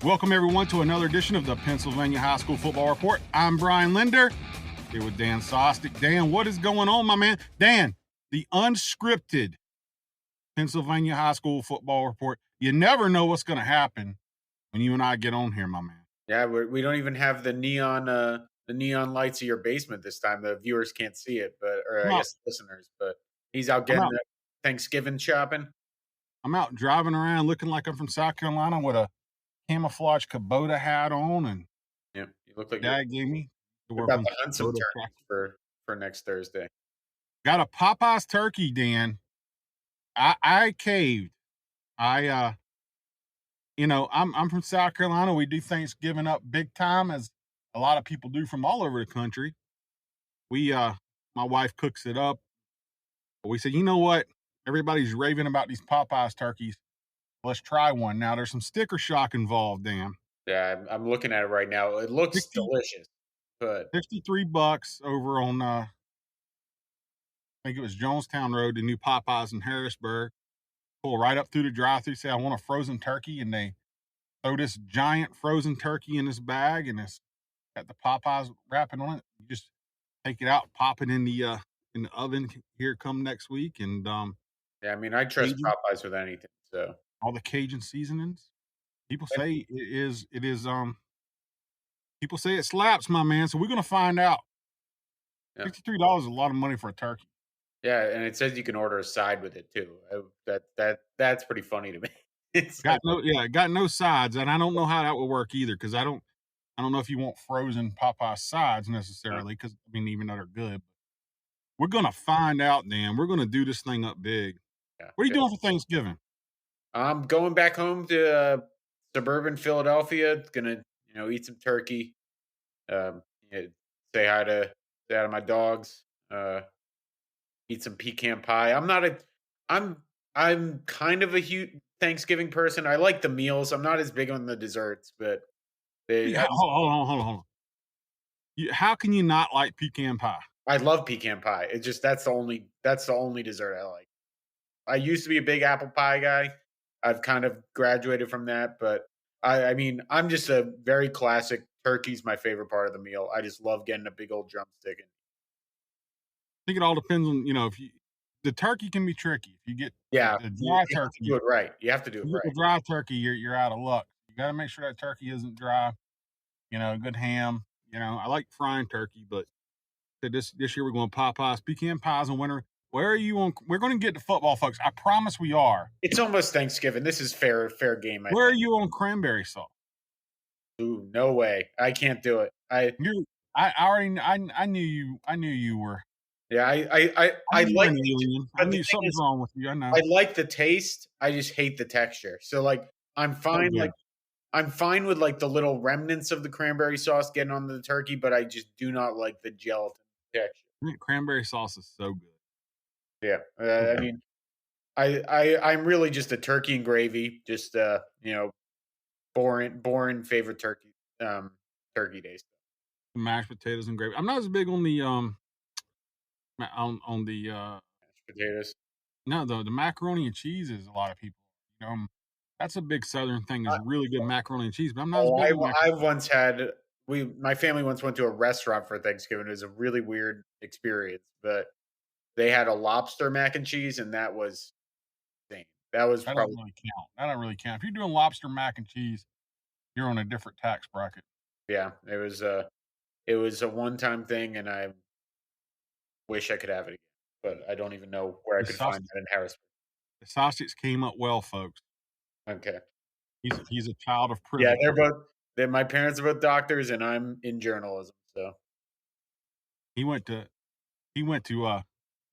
Welcome, everyone, to another edition of the Pennsylvania High School Football Report. I'm Brian Linder, here with Dan Sostek. Dan, what is going on, my man? Dan, the unscripted Pennsylvania High School Football Report. You never know what's going to happen when you and I get on here, my man. Yeah, we don't even have the neon lights of your basement this time. The viewers can't see it, or I guess listeners. But he's out getting Thanksgiving shopping. I'm out driving around looking like I'm from South Carolina with a camouflage Kubota hat on, and yeah, you look like Dad gave me to we're work about on to hunt some turkeys for next Thursday. Got a Popeyes turkey, Dan. I caved. I'm from South Carolina. We do Thanksgiving up big time, as a lot of people do from all over the country. My wife cooks it up. But we said, you know what? Everybody's raving about these Popeyes turkeys. Let's try one. Now, there's some sticker shock involved, Dan. Yeah, I'm looking at it right now. It looks delicious. But $63 over on, I think it was Jonestown Road, the new Popeyes in Harrisburg. Pull right up through the drive-thru, say, I want a frozen turkey, and they throw this giant frozen turkey in this bag, and it's got the Popeyes wrapping on it. You just take it out, pop it in the oven. Here come next week, and yeah, I mean, I trust Popeyes with anything. So all the Cajun seasonings. People say it is. People say it slaps, my man. So we're gonna find out. Yeah. $63 is a lot of money for a turkey. Yeah, and it says you can order a side with it too. That's pretty funny to me. It's got no sides, and I don't know how that would work either, because I don't know if you want frozen Popeye sides necessarily, because I mean, even though they're good, we're gonna find out. Dan, we're gonna do this thing up big. Yeah, what are you doing for Thanksgiving? I'm going back home to suburban Philadelphia. Gonna eat some turkey. Say hi to my dogs. Eat some pecan pie. I'm kind of a huge Thanksgiving person. I like the meals. I'm not as big on the desserts, but hold on. How can you not like pecan pie? I love pecan pie. It's just that's the only dessert I like. I used to be a big apple pie guy. I've kind of graduated from that, but I mean, I'm just a very classic. Turkey's my favorite part of the meal. I just love getting a big old drumstick. I think it all depends on, if the turkey can be tricky. If you get the dry turkey, do it right. You have to do it right. The dry turkey, you're out of luck. You got to make sure that turkey isn't dry. Good ham. I like frying turkey, but this year we're going Popeyes pecan pies in winter. Where are you on? We're going to get to football, folks. I promise we are. It's almost Thanksgiving. This is fair game. Where are you on cranberry sauce? Ooh, no way. I can't do it. I knew you were. Yeah, I like it. I knew something's wrong with you. I know. I like the taste. I just hate the texture. So I'm fine. I'm fine with the little remnants of the cranberry sauce getting on the turkey, but I just do not like the gelatin texture. Cranberry sauce is so good. Yeah, I mean, I'm really just a turkey and gravy. Just boring favorite turkey days. Mashed potatoes and gravy. I'm not as big on the mashed potatoes. No, the macaroni and cheese is a lot of people. That's a big Southern thing. Is really good macaroni and cheese, but I'm not. My family once went to a restaurant for Thanksgiving. It was a really weird experience, but they had a lobster mac and cheese, and that was insane. That doesn't really count. That don't really count. If you're doing lobster mac and cheese, you're on a different tax bracket. Yeah, it was a one-time thing, and I wish I could have it again, but I don't even know where I could find that in Harrisburg. The sausage came up well, folks. Okay. He's a child of privilege. Yeah, my parents are both doctors, and I'm in journalism. So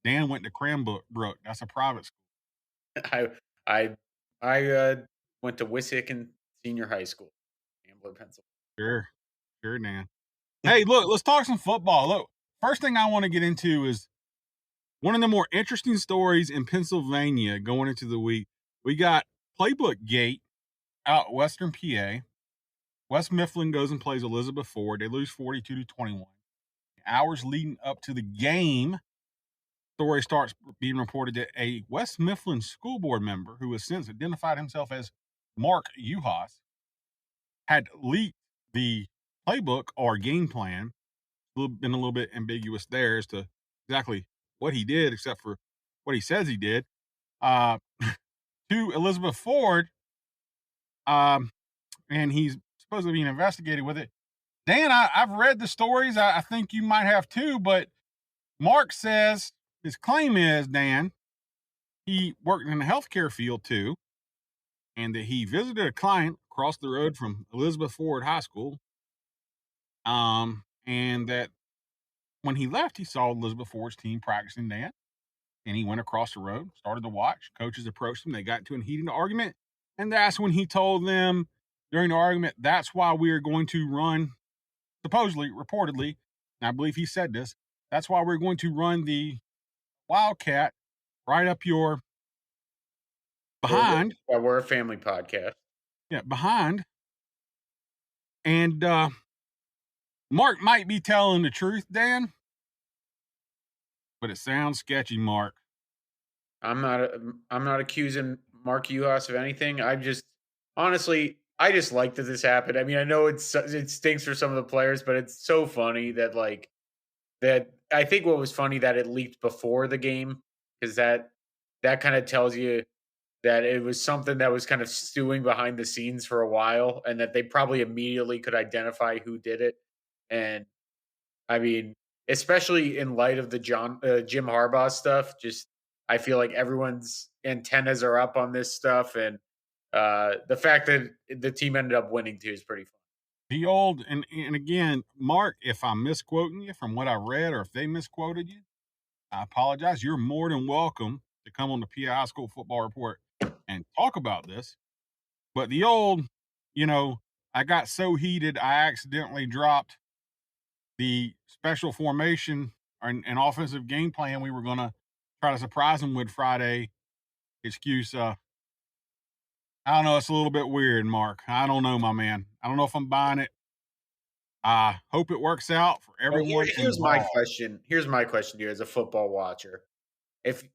Dan went to Cranbrook. That's a private school. I went to Wissahickon Senior High School, Ambler, Pennsylvania. Sure, Dan. Hey, look, let's talk some football. Look, first thing I want to get into is one of the more interesting stories in Pennsylvania going into the week. We got Playbook Gate out Western PA. West Mifflin goes and plays Elizabeth Ford. They lose 42-21. Hours leading up to the game, story starts being reported that a West Mifflin school board member, who has since identified himself as Mark Uhas, had leaked the playbook or game plan. Been a little bit ambiguous there as to exactly what he did, except for what he says he did. Uh, to Elizabeth Ford, um, and he's supposed to be investigated with it. Dan, I've read the stories. I think you might have too, but Mark says his claim is, Dan, he worked in the healthcare field too, and that he visited a client across the road from Elizabeth Ford High School. And that when he left, he saw Elizabeth Ford's team practicing dance, and he went across the road, started to watch. Coaches approached him. They got into a heated argument, and that's when he told them during the argument, "That's why we are going to run." Supposedly, reportedly, and I believe he said this. That's why we're going to run the Wildcat right up your behind. We're a family podcast. Yeah, behind. And Mark might be telling the truth, Dan, but it sounds sketchy, Mark. I'm not accusing Mark Uhas of anything. I just honestly, I just like that this happened. I mean, I know it stinks for some of the players, but it's so funny that that. I think what was funny that it leaked before the game, because that kind of tells you that it was something that was kind of stewing behind the scenes for a while, and that they probably immediately could identify who did it. And I mean, especially in light of the Jim Harbaugh stuff, just I feel like everyone's antennas are up on this stuff, and the fact that the team ended up winning too is pretty fun. The old and again, Mark, if I'm misquoting you from what I read, or if they misquoted you, I apologize. You're more than welcome to come on the PI High School Football Report and talk about this. But the old, I got so heated I accidentally dropped the special formation and offensive game plan we were going to try to surprise them with Friday excuse. I don't know. It's a little bit weird, Mark. I don't know, my man. I don't know if I'm buying it. I hope it works out for Well, everyone. here's my question. Here's my question to you as a football watcher. If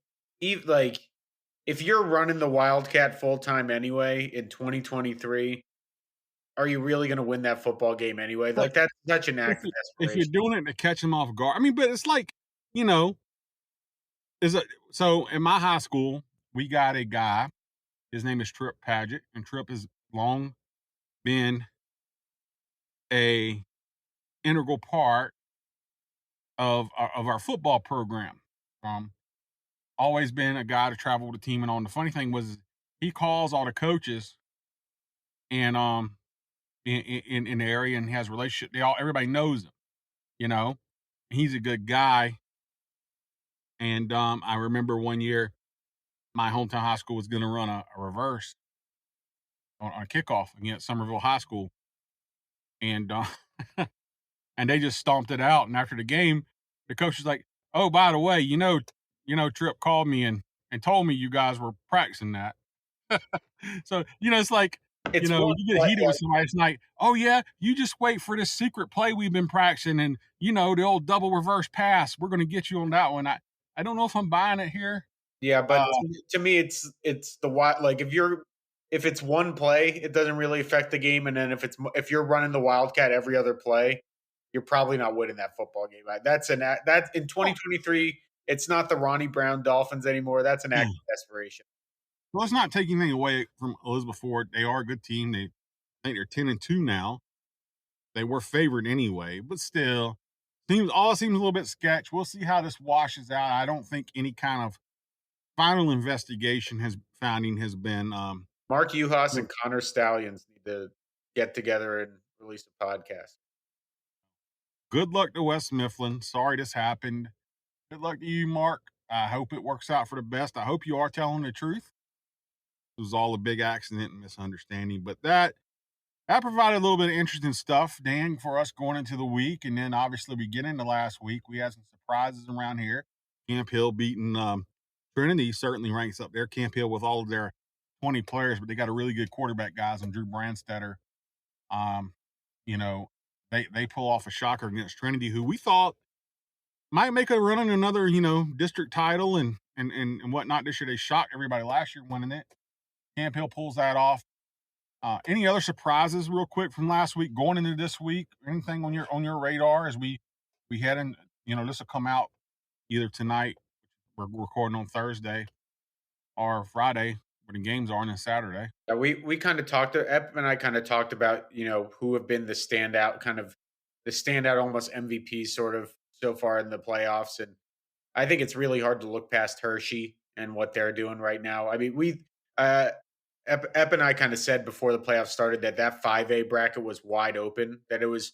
like if you're running the Wildcat full time anyway in 2023, are you really going to win that football game anyway? Like that's such an act of If you're desperation. doing it to catch them off guard, I mean, but it's like, so in my high school, we got a guy. His name is Trip Paget, and Trip has long been a integral part of our football program. Always been a guy to travel with the team and on. The funny thing was, he calls all the coaches and in the area and has relationship. Everybody knows him. He's a good guy. And I remember one year, my hometown high school was going to run a reverse on a kickoff against Somerville High School, and and they just stomped it out. And after the game, the coach was like, "Oh, by the way, Trip called me and told me you guys were practicing that." So it's like, It's you get like, heated with somebody. It's like, "Oh yeah, you just wait for this secret play we've been practicing, and the old double reverse pass. We're going to get you on that one." I don't know if I'm buying it here. yeah, but to me, it's the like if it's one play, it doesn't really affect the game, and then if you're running the Wildcat every other play, you're probably not winning that football game. That's in 2023. It's not the Ronnie Brown Dolphins anymore. That's an act of desperation. Well, it's not taking anything away from Elizabeth Ford. They are a good team. I think they're 10-2 now. They were favored anyway, but still, seems a little bit sketch. We'll see how this washes out. I don't think any kind of final investigation has been. Mark Uhas and Connor Stallions need to get together and release a podcast. Good luck to West Mifflin. Sorry this happened. Good luck to you, Mark. I hope it works out for the best. I hope you are telling the truth. It was all a big accident and misunderstanding, but that provided a little bit of interesting stuff, Dan, for us going into the week. And then obviously we get into last week. We had some surprises around here. Camp Hill beating Trinity certainly ranks up there. Camp Hill with all of their 20 players, but they got a really good quarterback, guys, and Drew Brandstetter. They pull off a shocker against Trinity, who we thought might make a run on another, district title and whatnot this year. They shocked everybody last year winning it. Camp Hill pulls that off. Any other surprises, real quick, from last week going into this week? Anything on your radar as we head in? You know, this will come out either tonight. We're recording on Thursday or Friday, where the games are, and then Saturday. Yeah, we kind of talked to Ep and I kind of talked about, who have been the standout almost MVPs sort of so far in the playoffs. And I think it's really hard to look past Hershey and what they're doing right now. I mean, uh Ep and I kind of said before the playoffs started that 5A bracket was wide open, that it was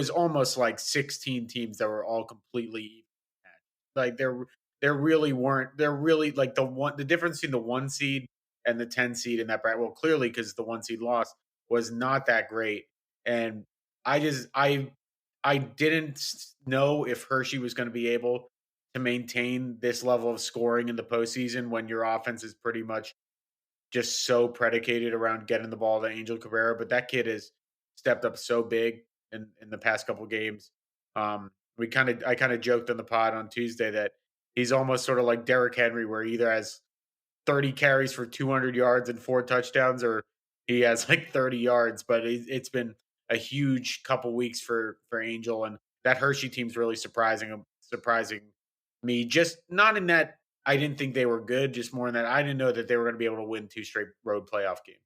almost like 16 teams that were all completely even matched. Like there really weren't there really like the difference between the 1 seed and the 10 seed in that bracket, well, clearly because the 1 seed lost, was not that great. And I just I didn't know if Hershey was going to be able to maintain this level of scoring in the postseason when your offense is pretty much just so predicated around getting the ball to Angel Cabrera. But that kid has stepped up so big in the past couple games. I kind of joked on the pod on Tuesday that he's almost sort of like Derrick Henry, where he either has 30 carries for 200 yards and 4 touchdowns, or he has like 30 yards. But it's been a huge couple weeks for Angel, and that Hershey team's really surprising me. Just not in that I didn't think they were good, just more in that I didn't know that they were going to be able to win 2 straight road playoff games.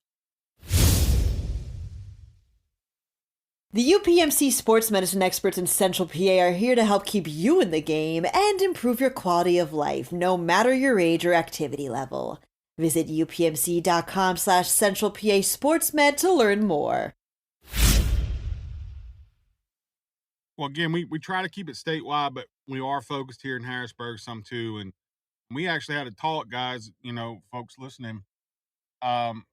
The UPMC sports medicine experts in Central PA are here to help keep you in the game and improve your quality of life, no matter your age or activity level. Visit upmc.com/Central PA SportsMed to learn more. Well, again, we try to keep it statewide, but we are focused here in Harrisburg some too. And we actually had a talk, guys. You know, folks listening. Um,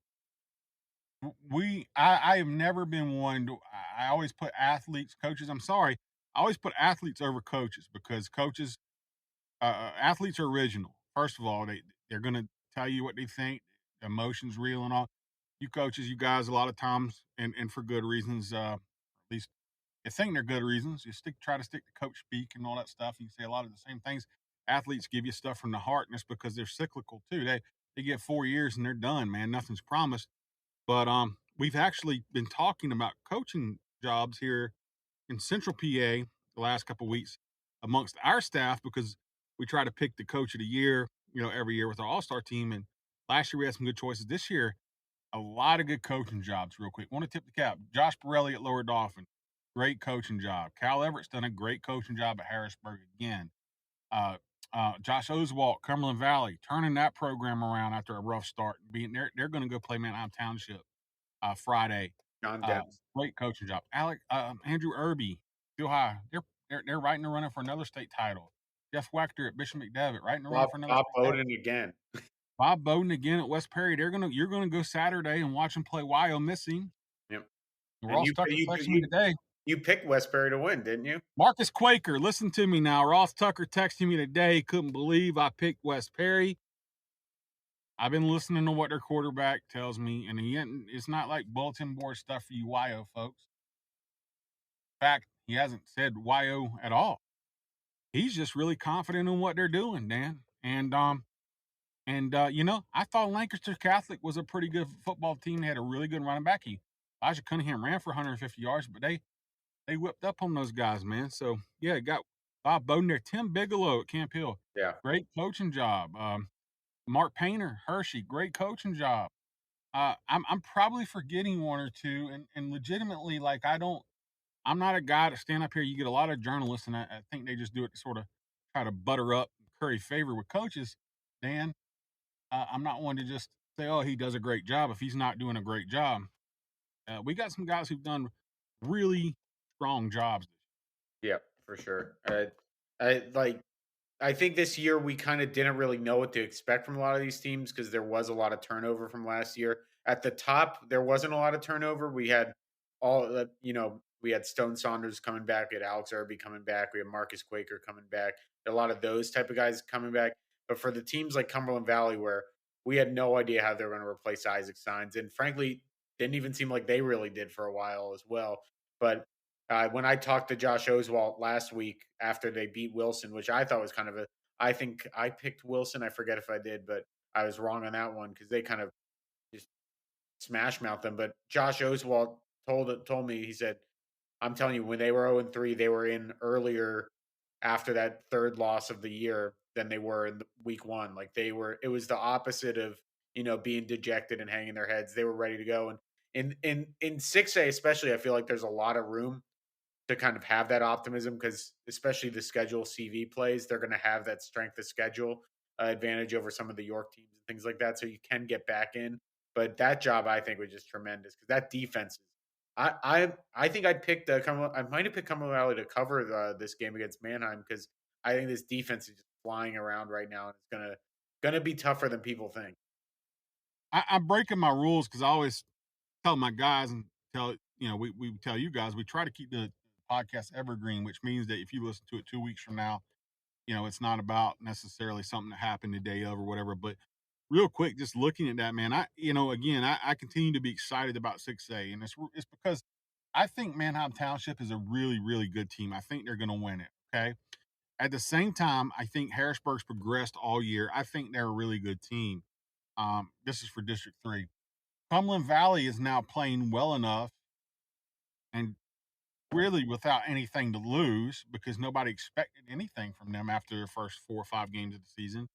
I have never been one to. I always put athletes, coaches. I'm sorry, I always put athletes over coaches, because coaches, athletes are original. First of all, they're going to tell you what they think, emotions real and all. You coaches, you guys, a lot of times, and for good reasons. At least you think they're good reasons. You try to stick to coach speak and all that stuff. You say a lot of the same things. Athletes give you stuff from the heart, and it's because they're cyclical too. They get 4 years and they're done, man. Nothing's promised. But we've actually been talking about coaching jobs here in Central PA the last couple of weeks amongst our staff, because we try to pick the coach of the year, every year with our all-star team. And last year we had some good choices. This year, a lot of good coaching jobs. Real quick, want to tip the cap. Josh Borelli at Lower Dauphin, great coaching job. Cal Everett's done a great coaching job at Harrisburg again. Josh Oswalt, Cumberland Valley, turning that program around after a rough start. They're going to go play Manheim Township Friday. John Debs. Great coaching job. Andrew Irby, Phil High. They're right in the running for another state title. Jeff Wachter at Bishop McDevitt, right in the running for another Bob state title. Bowden again. Bob Bowden again at West Perry. You're gonna go Saturday and watch them play Wyomissing. Yep. Ross Tucker texted me today. You picked Westbury to win, didn't you? Marcus Quaker, listen to me now. Ross Tucker texted me today. Couldn't believe I picked West Perry. I've been listening to what their quarterback tells me, and it's not like bulletin board stuff for you YO folks. In fact, he hasn't said YO at all. He's just really confident in what they're doing, Dan. And I thought Lancaster Catholic was a pretty good football team. They had a really good running back. Elijah Cunningham ran for 150 yards, but they whipped up on those guys, man. So yeah, got Bob Bowden there. Tim Bigelow at Camp Hill. Yeah. Great coaching job. Mark Painter, Hershey, great coaching job. I'm probably forgetting one or two, and legitimately, like, I'm not a guy to stand up here. You get a lot of journalists, and I think they just do it to sort of try to butter up, curry favor with coaches. Dan, I'm not one to just say, oh, he does a great job if he's not doing a great job. We got some guys who've done really strong jobs. Yeah, for sure. I think this year we kind of didn't really know what to expect from a lot of these teams because there was a lot of turnover from last year. At the top, there wasn't a lot of turnover. We had we had Stone Saunders coming back, we had Alex Irby coming back, we had Marcus Quaker coming back, a lot of those type of guys coming back. But for the teams like Cumberland Valley, where we had no idea how they were going to replace Isaac Signs, and frankly, didn't even seem like they really did for a while as well. But when I talked to Josh Oswalt last week after they beat Wilson, which I thought was I think I picked Wilson. I forget if I did, but I was wrong on that one because they kind of just smash mouth them. But Josh Oswald told me, he said, I'm telling you, when they were 0-3, they were in earlier after that third loss of the year than they were in week one. Like it was the opposite of, being dejected and hanging their heads. They were ready to go. And in 6A especially, I feel like there's a lot of room to kind of have that optimism, because especially the schedule CV plays, they're going to have that strength of schedule advantage over some of the York teams and things like that. So you can get back in. But that job, I think, was just tremendous, because that defense is. I think I'd pick I might have picked Cumberland Valley to cover this game against Mannheim, because I think this defense is just flying around right now, and it's gonna be tougher than people think. I'm breaking my rules because I always tell my guys and we tell you guys, we try to keep the podcast evergreen, which means that if you listen to it 2 weeks from now, it's not about necessarily something that happened the day of or whatever. But real quick, just looking at that, man, I continue to be excited about 6A, and it's because I think Manheim Township is a really, really good team. I think they're going to win it. Okay. At the same time, I think Harrisburg's progressed all year. I think they're a really good team. This is for District 3. Cumberland Valley is now playing well enough and really without anything to lose, because nobody expected anything from them after their first 4 or 5 games of the season,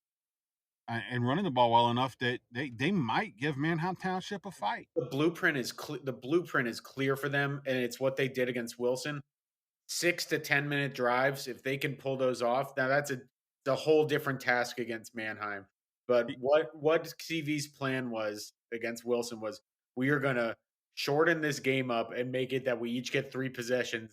and running the ball well enough that they might give Manheim Township a fight. The blueprint is clear for them, and it's what they did against Wilson. 6 to 10-minute drives, if they can pull those off, now that's a whole different task against Mannheim. But what CV's plan was against Wilson was, we are going to shorten this game up and make it that we each get 3 possessions,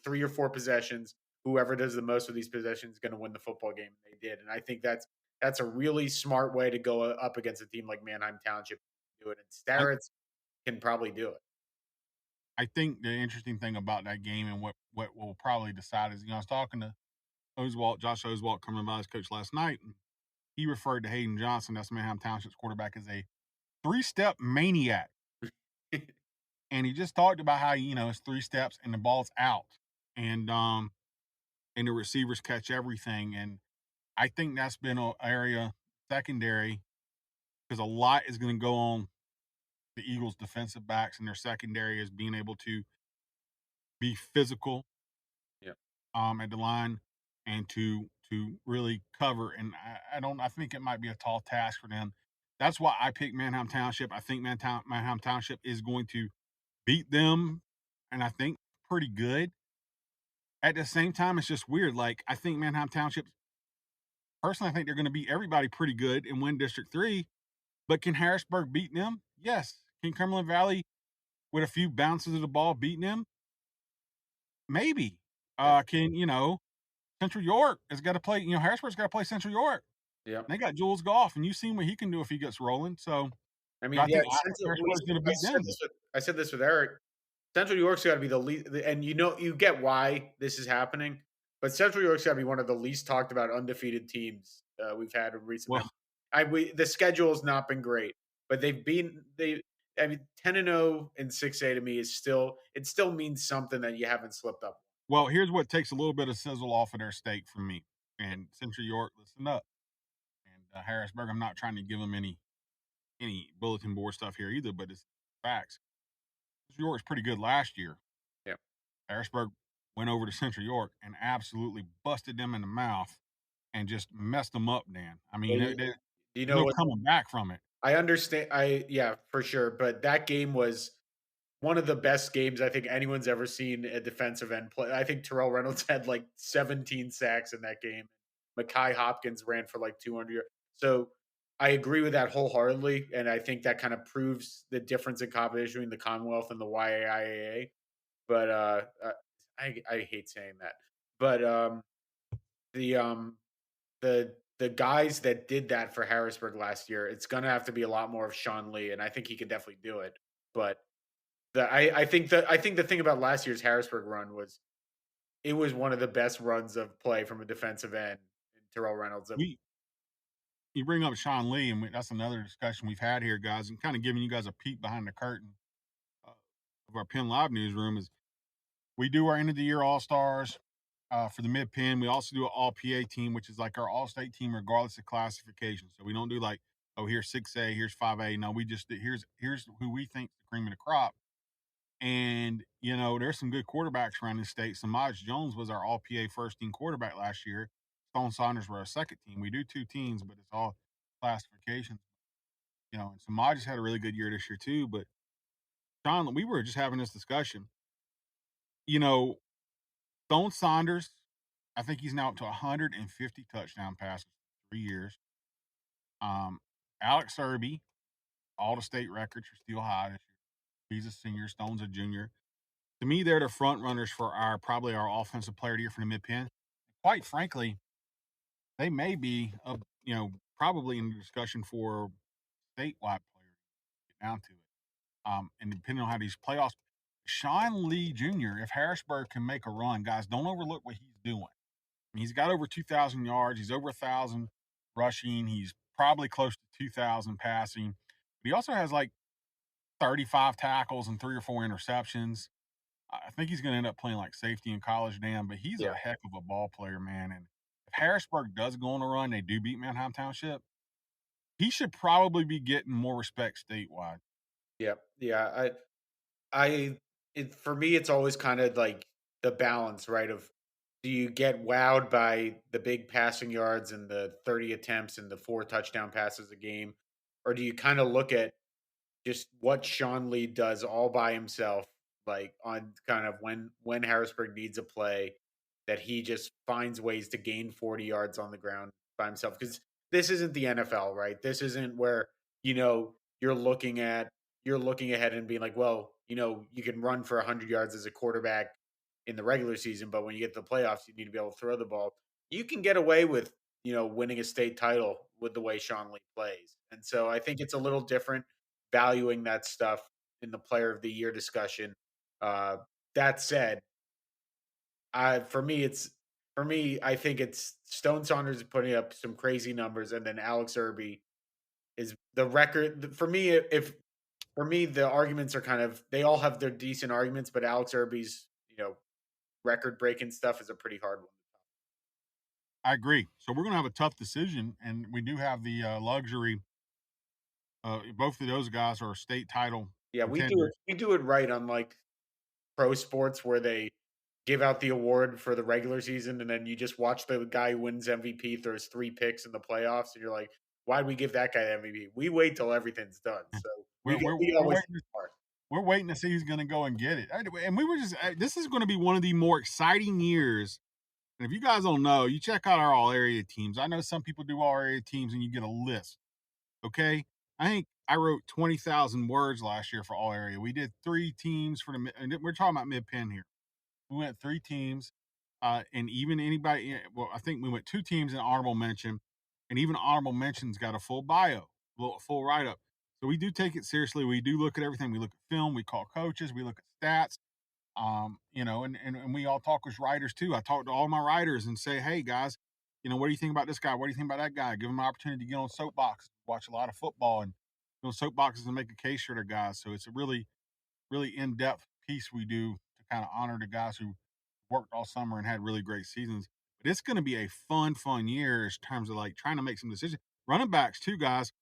3 or 4 possessions. Whoever does the most of these possessions is going to win the football game. And they did, and I think that's a really smart way to go up against a team like Mannheim Township. Do it, and Starrett's can probably do it. I think the interesting thing about that game, and what will probably decide, is, I was talking to Josh Oswald, Cumberland Valley's coach, last night, and he referred to Hayden Johnson, that's Manheim Township's quarterback, as a 3-step maniac. And he just talked about how, it's 3 steps and the ball's out, and the receivers catch everything. And I think that's been an area secondary, because a lot is going to go on the Eagles' defensive backs, and their secondary is being able to be physical, at the line, and to really cover. And I think it might be a tall task for them. That's why I picked Manheim Township. I think Manheim Township is going to beat them, and I think pretty good. At the same time, it's just weird. Like, I think Manheim Township, personally, I think they're going to beat everybody pretty good and win District 3. But can Harrisburg beat them? Yes. Can Cumberland Valley, with a few bounces of the ball, beat them? Maybe. Can Central York has got to play. Harrisburg's got to play Central York. Yeah, they got Jules Goff, and you've seen what he can do if he gets rolling. So, I mean, think Harrisburg's going to beat them. I said this with Eric. Central York's got to be the least, and you get why this is happening. But Central York's got to be one of the least talked about undefeated teams we've had in recent. The schedule has not been great, but they've been 10-0 in 6A to me is still means something that you haven't slipped up. Well, here's what takes a little bit of sizzle off of their steak from me. And Central York, listen up. And Harrisburg, I'm not trying to give them any bulletin board stuff here either, but it's facts. Central York was pretty good last year. Yeah. Harrisburg went over to Central York and absolutely busted them in the mouth and just messed them up, Dan. I mean, there's no coming back from it. I understand. Yeah, for sure. But that game was one of the best games I think anyone's ever seen a defensive end play. I think Terrell Reynolds had like 17 sacks in that game. Mekhi Hopkins ran for like 200 yards. So I agree with that wholeheartedly, and I think that kind of proves the difference in competition between the Commonwealth and the YAIAA. But I hate saying that. But the guys that did that for Harrisburg last year, it's going to have to be a lot more of Sean Lee, and I think he could definitely do it. But I think the thing about last year's Harrisburg run was it was one of the best runs of play from a defensive end in Terrell Reynolds. You bring up Sean Lee, and that's another discussion we've had here, guys, and kind of giving you guys a peek behind the curtain of our PennLive newsroom. Is we do our end of the year All-Stars for the Mid-Penn. We also do an All-PA team, which is like our All-State team regardless of classification. So we don't do like oh, here's 6A, here's 5A. No, here's who we think's the cream of the crop. And, there's some good quarterbacks around the state. Samaj Jones was our all-PA first-team quarterback last year. Stone Saunders were our second team. We do 2 teams, but it's all classifications. And Samaj has had a really good year this year too. But, John, we were just having this discussion. Stone Saunders, I think he's now up to 150 touchdown passes in 3 years. Alex Irby, all the state records are still high this year. He's a senior. Stone's a junior. To me, they're the front runners for probably our offensive player of the year for the Mid-Penn. Quite frankly, they may be, probably in the discussion for statewide player, get down to it. And depending on how these playoffs, Sean Lee Jr., if Harrisburg can make a run, guys, don't overlook what he's doing. I mean, he's got over 2,000 yards. He's over 1,000 rushing. He's probably close to 2,000 passing. But he also has like 35 tackles and 3 or 4 interceptions. I think he's going to end up playing like safety in college, Dan, but he's a heck of a ball player, man. And if Harrisburg does go on a run, they do beat Manheim Township, he should probably be getting more respect statewide. Yep. Yeah. For me, it's always kind of like the balance, right? Of do you get wowed by the big passing yards and the 30 attempts and the 4 touchdown passes a game? Or do you kind of look at just what Sean Lee does all by himself, like on kind of when Harrisburg needs a play, that he just finds ways to gain 40 yards on the ground by himself? Because this isn't the NFL, right? This isn't where, you're looking ahead and being like, well, you can run for 100 yards as a quarterback in the regular season, but when you get to the playoffs, you need to be able to throw the ball. You can get away with, winning a state title with the way Sean Lee plays. And so I think it's a little different valuing that stuff in the player of the year discussion. That said, for me, I think it's Stone Saunders putting up some crazy numbers, and then Alex Irby is the record for me. For me, the arguments are kind of, they all have their decent arguments, but Alex Irby's, record breaking stuff is a pretty hard one. I agree. So we're going to have a tough decision, and we do have the luxury. Both of those guys are state title. Yeah, we do it right, unlike pro sports where they give out the award for the regular season and then you just watch the guy who wins MVP throws 3 picks in the playoffs and you're like, why'd we give that guy the MVP? We wait till everything's done. So we're waiting to see who's going to go and get it. And we were this is going to be one of the more exciting years. And if you guys don't know, you check out our all area teams. I know some people do all area teams and you get a list. Okay. I think I wrote 20,000 words last year for all area. We did 3 teams and we're talking about Mid-Penn here. We went 3 teams, and even anybody. Well, I think we went 2 teams in honorable mention, and even honorable mentions got a full bio, full write up. So we do take it seriously. We do look at everything. We look at film. We call coaches. We look at stats. And we all talk as writers too. I talk to all my writers and say, hey guys, what do you think about this guy? What do you think about that guy? Give them an opportunity to get on soapboxes, watch a lot of football, and soapboxes and make a case for their guys. So it's a really, really in depth piece we do to kind of honor the guys who worked all summer and had really great seasons. But it's going to be a fun year in terms of like trying to make some decisions. Running backs too, guys.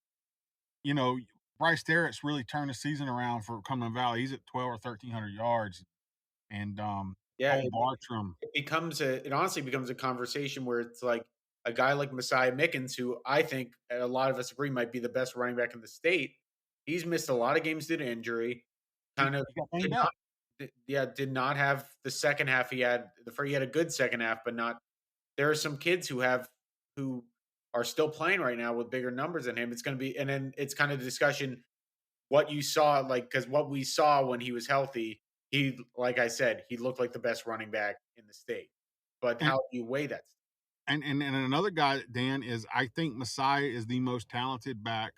Bryce Derrick's really turned the season around for Cumberland Valley. He's at 12 or 1,300 yards. And Cole Bartram. It honestly becomes a conversation where it's like a guy like Messiah Mickens, who I think a lot of us agree might be the best running back in the state. He's missed a lot of games due to injury. Did not have the second half he had. He had a good second half, but not. There are some kids who are still playing right now with bigger numbers than him. It's going to be, and then it's kind of the discussion what you saw, because what we saw when he was healthy, like I said, he looked like the best running back in the state. But how do you weigh that? And another guy, Dan, is I think Messiah is the most talented back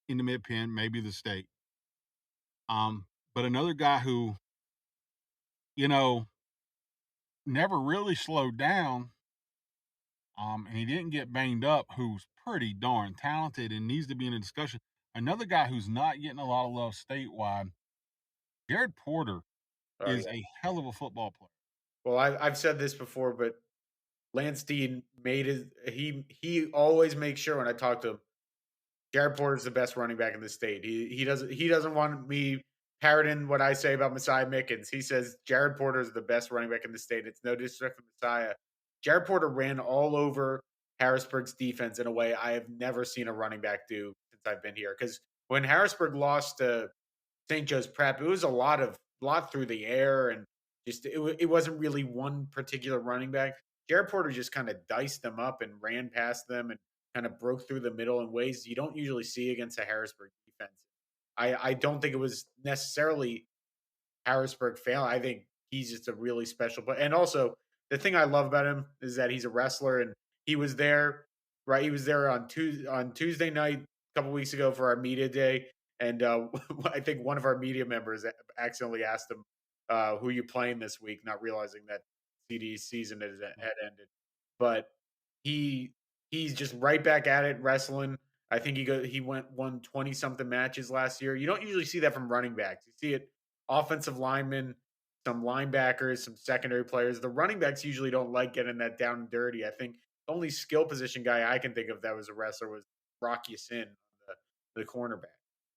in the Mid-Penn, maybe the state. But another guy who, never really slowed down, and he didn't get banged up, who's pretty darn talented and needs to be in a discussion. Another guy who's not getting a lot of love statewide, Jared Porter, is a hell of a football player. Well, I've said this before, but Lance Dean he always makes sure when I talk to him, Jared Porter's the best running back in the state. He doesn't want me parroting what I say about Messiah Mickens. He says Jared Porter is the best running back in the state. It's no disrespect for Messiah. Jared Porter ran all over Harrisburg's defense in a way I have never seen a running back do since I've been here. Because when Harrisburg lost to St. Joe's Prep, it was a lot through the air, and just it wasn't really one particular running back. Jared Porter just kind of diced them up and ran past them and kind of broke through the middle in ways you don't usually see against a Harrisburg defense. I don't think it was necessarily Harrisburg fail. I think he's just a really special player. And also, the thing I love about him is that he's a wrestler, and he was there, right? He was there on Tuesday night a couple weeks ago for our media day, and I think one of our media members accidentally asked him, "Who you playing this week?" Not realizing that CD's season had ended, but he he's just right back at it wrestling. I think he won 20 something matches last year. You don't usually see that from running backs. You see it offensive linemen, some linebackers, some secondary players. The running backs usually don't like getting that down and dirty. I think the only skill position guy I can think of that was a wrestler was Rocky Sin, the cornerback.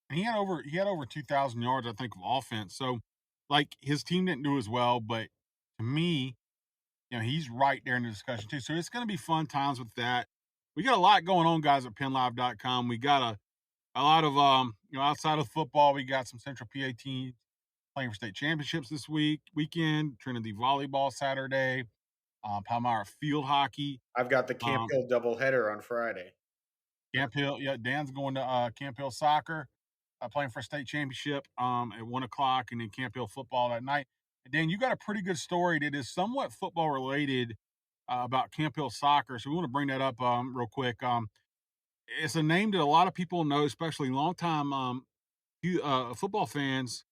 And he had over 2,000 yards, I think, of offense. So, like, his team didn't do as well, but to me, he's right there in the discussion too. So it's going to be fun times with that. We got a lot going on, guys, at PennLive.com. We got a lot of outside of football, we got some Central PA teams playing for state championships this weekend. Trinity volleyball Saturday, Palmyra field hockey. I've got the Camp Hill doubleheader on Friday. Camp Hill, yeah, Dan's going to Camp Hill soccer, playing for a state championship at 1:00, and then Camp Hill football that night. And Dan, you got a pretty good story that is somewhat football related about Camp Hill soccer, so we want to bring that up real quick. It's a name that a lot of people know, especially longtime football fans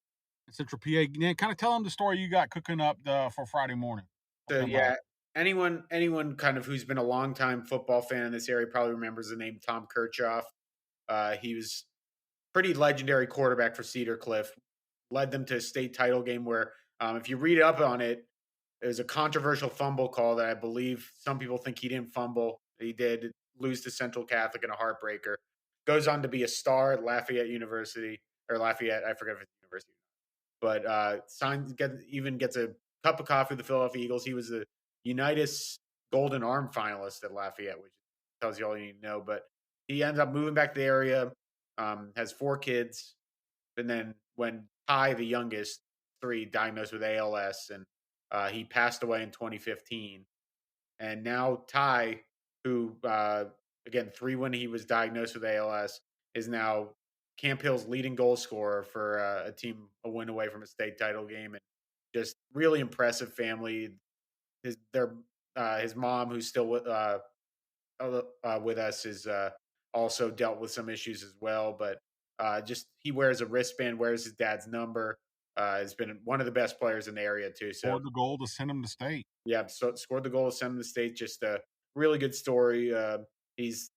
in Central PA. Dan, kind of tell them the story you got cooking up for Friday morning. So yeah, anyone kind of who's been a longtime football fan in this area probably remembers the name Tom Kirchhoff. He was pretty legendary quarterback for Cedar Cliff. Led them to a state title game where, if you read up on it, it was a controversial fumble call that I believe some people think he didn't fumble. He did lose to Central Catholic in a heartbreaker. Goes on to be a star at Lafayette University, or Lafayette, I forget if it's university. But even gets a cup of coffee with the Philadelphia Eagles. He was the Unitas Golden Arm finalist at Lafayette, which tells you all you need to know. But he ends up moving back to the area, has 4 kids. And then when Ty, the youngest, 3, diagnosed with ALS, and he passed away in 2015. And now Ty, who, again, 3 when he was diagnosed with ALS, is now Camp Hill's leading goal scorer for a team a win away from a state title game. And just really impressive family. His mom, who's still with us, is also dealt with some issues as well. But just he wears a wristband, wears his dad's number. Has been one of the best players in the area too. So scored the goal to send him to state. Yeah, so scored the goal to send him to state. Just a really good story. He's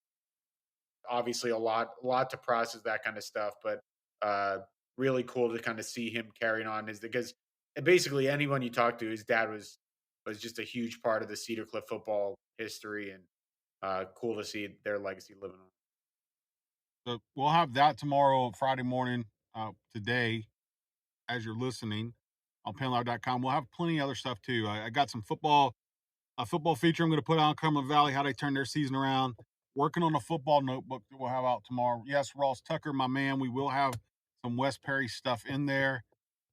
obviously a lot to process, that kind of stuff, but really cool to kind of see him carrying on because basically anyone you talk to, his dad was just a huge part of the Cedar Cliff football history, and cool to see their legacy living on. So we'll have that tomorrow, Friday morning, today, as you're listening on PennLive.com. We'll have plenty of other stuff too. I got some a football feature I'm going to put on Cumberland Valley, how they turn their season around. Working on a football notebook that we'll have out tomorrow. Yes, Ross Tucker, my man. We will have some West Perry stuff in there.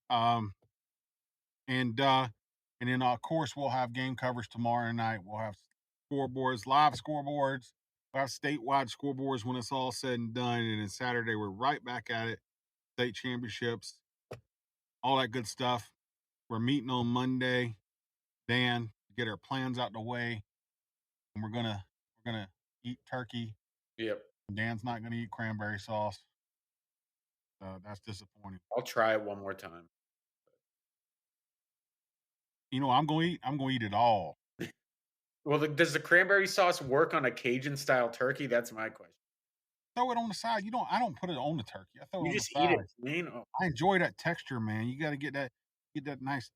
And then of course we'll have game coverage tomorrow night. We'll have scoreboards, live scoreboards. We'll have statewide scoreboards when it's all said and done. And then Saturday we're right back at it. State championships, all that good stuff. We're meeting on Monday, Dan, to get our plans out the way, and we're gonna eat turkey. Yep. Dan's not gonna eat cranberry sauce. That's disappointing. I'll try it one more time. I'm gonna eat it all. Well, does the cranberry sauce work on a Cajun style turkey? That's my question. Throw it on the side. I don't put it on the turkey. I throw it on the side. You just eat it, man. Oh. I enjoy that texture, man. You got to get that nice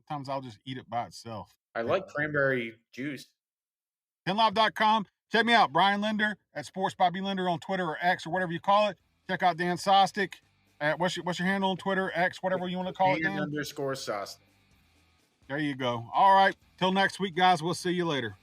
Sometimes I'll just eat it by itself. I like cranberry juice. PennLive.com. Check me out, Brian Linder at Sports by B Linder on Twitter or X or whatever you call it. Check out Dan Sostek at what's your handle on Twitter, X, whatever you want to call it, Dan? _Sostek. There you go. All right. Till next week, guys. We'll see you later.